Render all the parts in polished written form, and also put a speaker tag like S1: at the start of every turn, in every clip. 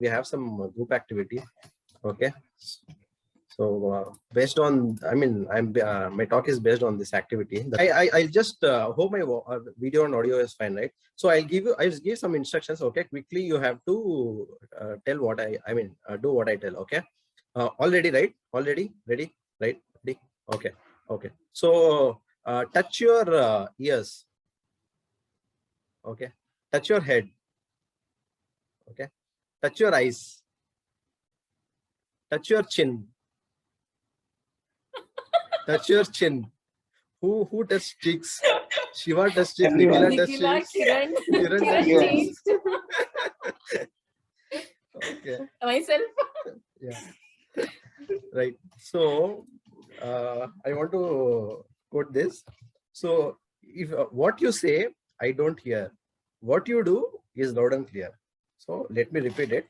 S1: we have some group activity. Okay. So based on, I mean, my talk is based on this activity. I just hope my video and audio is fine, right? So I'll give some instructions. Okay, quickly you have to tell what I mean, do what I tell. Okay, already right? Already ready? Right? Ready? Okay. Okay. So touch your ears. Okay. Touch your head. Okay. Touch your eyes. Touch your chin. Touch your chin. Who touched cheeks? Shiva touched cheeks. Nikhila touched cheeks.
S2: Kiran
S1: touched cheeks.
S2: changed.
S1: Okay.
S2: Myself.
S1: Yeah. Right. So I want to quote this. So if what you say, I don't hear. What you do is loud and clear. So let me repeat it.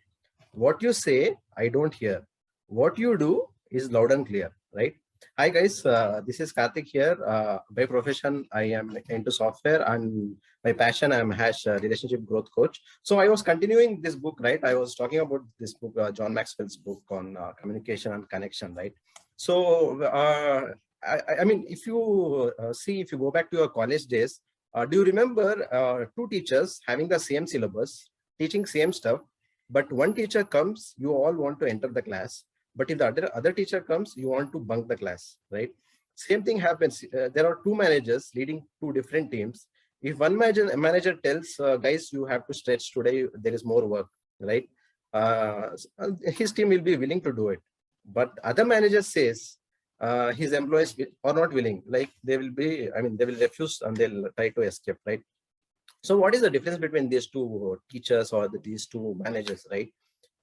S1: What you say, I don't hear. What you do is loud and clear, right? Hi guys, this is Karthik here. By profession, I am into software, and my passion, I'm Hash relationship growth coach. So I was continuing this book, right? I was talking about this book, John Maxwell's book on communication and connection, right? So I mean, if you if you go back to your college days, do you remember two teachers having the same syllabus, teaching same stuff? But one teacher comes, you all want to enter the class. But if the other teacher comes, you want to bunk the class, right? Same thing happens. There are two managers leading two different teams. If one manager tells, guys, you have to stretch today, there is more work, right? His team will be willing to do it. But other manager says, his employees are not willing, like they will be, I mean, they will refuse and they'll try to escape, right? So what is the difference between these two teachers or these two managers, right?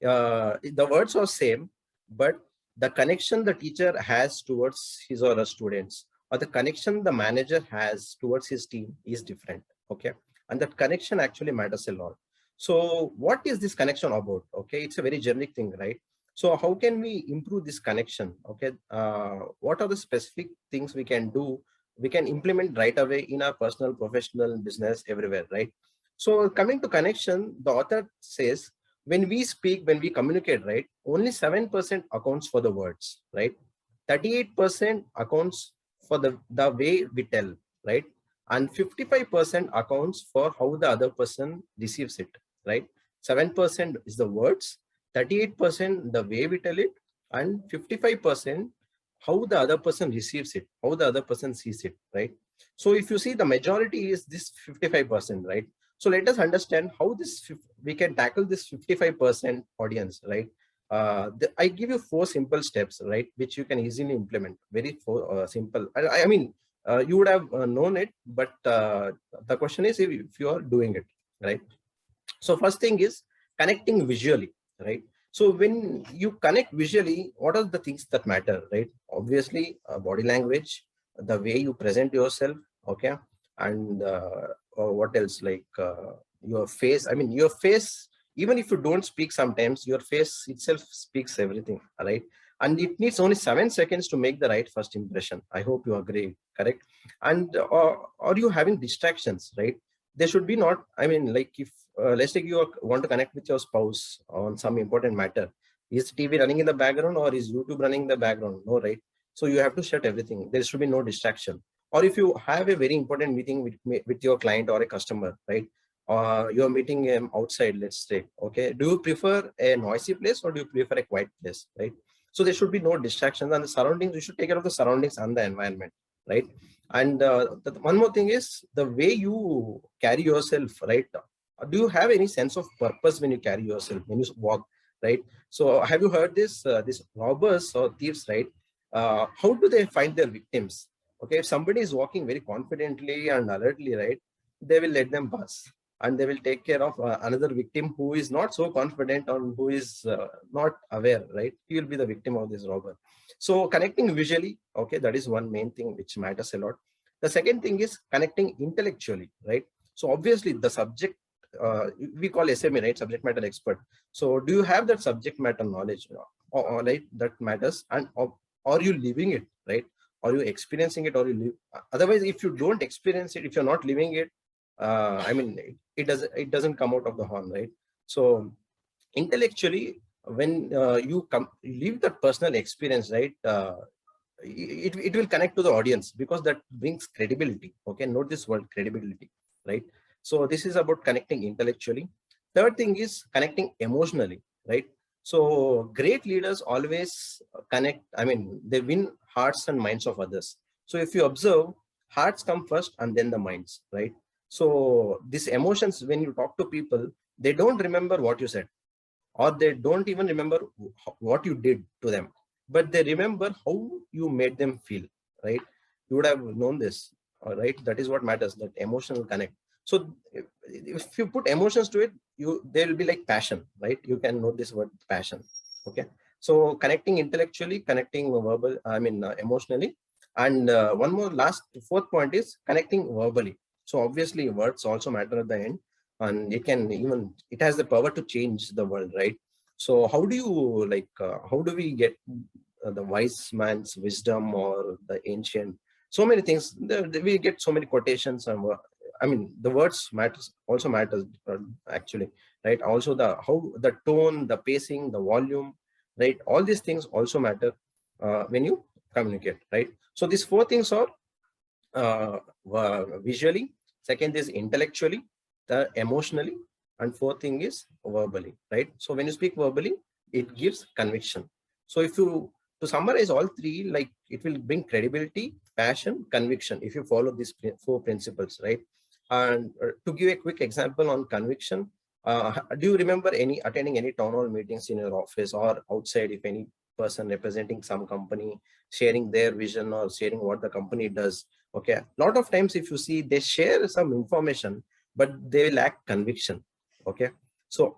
S1: The words are same, but the connection the teacher has towards his or her students, or the connection the manager has towards his team is different. Okay. And that connection actually matters a lot. So what is this connection about? Okay. It's a very generic thing, right? So how can we improve this connection? Okay. What are the specific things we can do? We can implement right away in our personal, professional, business, everywhere, right? So coming to connection, the author says, when we speak, when we communicate, right, only 7% accounts for the words, right? 38% accounts for the way we tell, right? And 55% accounts for how the other person receives it, right? 7% is the words, 38% the way we tell it, and 55% how the other person receives it, how the other person sees it, right? So if you see, the majority is this 55%, right? So let us understand how we can tackle this 55% audience, right? I give you 4 simple steps, right, which you can easily implement. Very simple. I mean, you would have known it, but the question is if you are doing it, right? So first thing is connecting visually, right? So when you connect visually, what are the things that matter, right? Obviously, body language, the way you present yourself, okay? And what else, like your face. I mean, your face, even if you don't speak sometimes, your face itself speaks everything, right? And it needs only 7 seconds to make the right first impression. I hope you agree, correct? And are you having distractions, right? There should be not, I mean, like if let's say you want to connect with your spouse on some important matter, is TV running in the background or is YouTube running in the background? No, right? So you have to shut everything. There should be no distraction. Or if you have a very important meeting with your client or a customer, right? You're meeting him outside, let's say, okay, do you prefer a noisy place or do you prefer a quiet place, right? So there should be no distractions, and the surroundings, you should take care of the surroundings and the environment, right? And one more thing is the way you carry yourself, right? Do you have any sense of purpose when you carry yourself, when you walk, right? So have you heard this, this robbers or thieves, right? How do they find their victims? Okay, if somebody is walking very confidently and alertly, right, they will let them pass and they will take care of another victim who is not so confident or who is not aware, right? He will be the victim of this robber. So connecting visually, okay, that is one main thing which matters a lot. The second thing is connecting intellectually, right? So obviously the subject, we call SME, right? Subject matter expert. So do you have that subject matter knowledge, or right, that matters? And are you living it, right? Are you experiencing it, or you live? Otherwise, if you don't experience it, if you're not living it, I mean, it doesn't come out of the horn, right? So intellectually, when you leave that personal experience, right, it will connect to the audience, because that brings credibility. Okay, note this word, credibility, right? So this is about connecting intellectually. Third thing is connecting emotionally, right? So great leaders always connect, I mean, they win hearts and minds of others. So if you observe, hearts come first and then the minds, right? So these emotions, when you talk to people, they don't remember what you said, or they don't even remember what you did to them, but they remember how you made them feel, right? You would have known this, all right? That is what matters, that emotional connect. So if you put emotions to it, there will be like passion, right? You can note this word, passion. Okay, so connecting intellectually, connecting verbal, I mean, emotionally. And one more last, fourth point is connecting verbally. So obviously words also matter at the end, and it can even, it has the power to change the world, right? So how do you, like, how do we get the wise man's wisdom, or the ancient, so many things, we get so many quotations, and I mean, the words matters, also matters, actually, right? Also the how, the tone, the pacing, the volume, right? All these things also matter when you communicate, right? So these four things are visually, second is intellectually, the emotionally, and fourth thing is verbally, right? So when you speak verbally, it gives conviction. So if you, to summarize all three, like, it will bring credibility, passion, conviction, if you follow these four principles, right? And to give a quick example on conviction, do you remember any attending any town hall meetings in your office or outside, if any person representing some company sharing their vision or sharing what the company does? Okay, a lot of times if you see, they share some information, but they lack conviction. Okay, so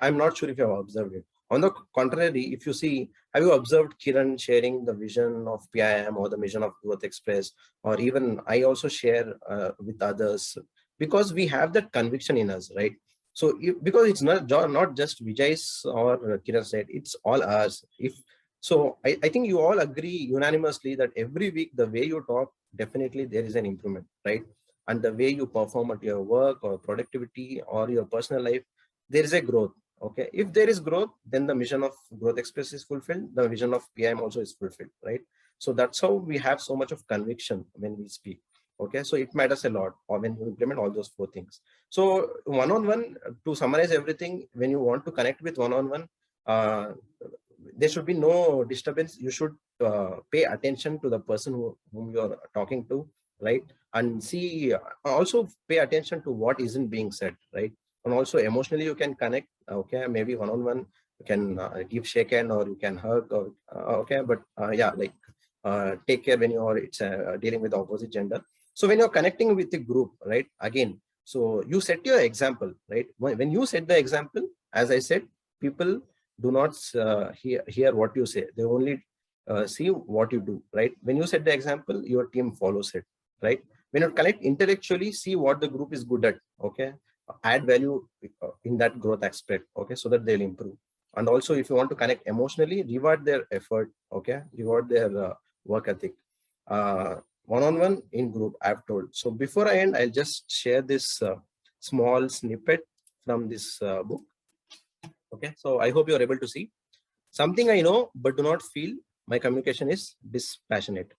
S1: I'm not sure if you have observed it. On the contrary, if you see, have you observed Kiran sharing the vision of PIM or the mission of Growth Express, or even I also share with others, because we have that conviction in us, right? So because it's not just Vijay's or Kiran said, it's all ours. If so, I think you all agree unanimously that every week the way you talk, definitely there is an improvement, right? And the way you perform at your work or productivity or your personal life, there is a growth. Okay, if there is growth, then the mission of Growth Express is fulfilled, the vision of PIM also is fulfilled, right? So that's how we have so much of conviction when we speak. Okay, so it matters a lot, or when you implement all those four things. So one-on-one, to summarize everything, when you want to connect with one-on-one, there should be no disturbance. You should pay attention to the person whom you are talking to, right? And see, also pay attention to what isn't being said, right? And also emotionally you can connect. Okay, maybe one-on-one you can give shake hand, or you can hug, or okay, but yeah, like, take care when you are, it's dealing with the opposite gender. So when you're connecting with the group, right, again, so you set your example, right? When you set the example, as I said, people do not hear what you say, they only see what you do, right? When you set the example, your team follows it, right? When you connect intellectually, see what the group is good at, okay, add value in that growth aspect, okay, so that they'll improve. And also, if you want to connect emotionally, reward their effort, okay, reward their work ethic. One-on-one, in group, I've told. So before I end, I'll just share this small snippet from this book. Okay, so I hope you're able to see. Something I know but do not feel, my communication is dispassionate.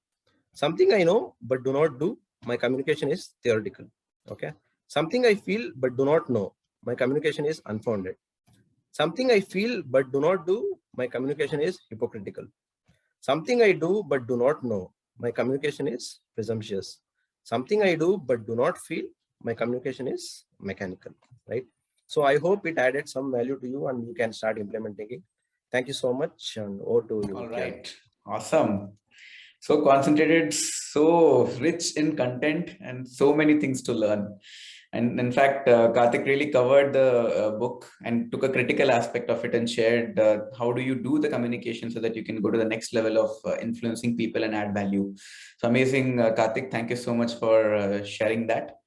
S1: Something I know but do not do, my communication is theoretical. Okay. Something I feel but do not know, my communication is unfounded. Something I feel but do not do, my communication is hypocritical. Something I do but do not know, my communication is presumptuous. Something I do but do not feel, my communication is mechanical, right? So I hope it added some value to you and you can start implementing it. Thank you so much, and over to you,
S2: All
S1: Kiran.
S2: right. Awesome. So concentrated, so rich in content, and so many things to learn. And in fact, Karthik really covered the book and took a critical aspect of it and shared how do you do the communication so that you can go to the next level of influencing people and add value. So amazing, Karthik. Thank you so much for sharing that.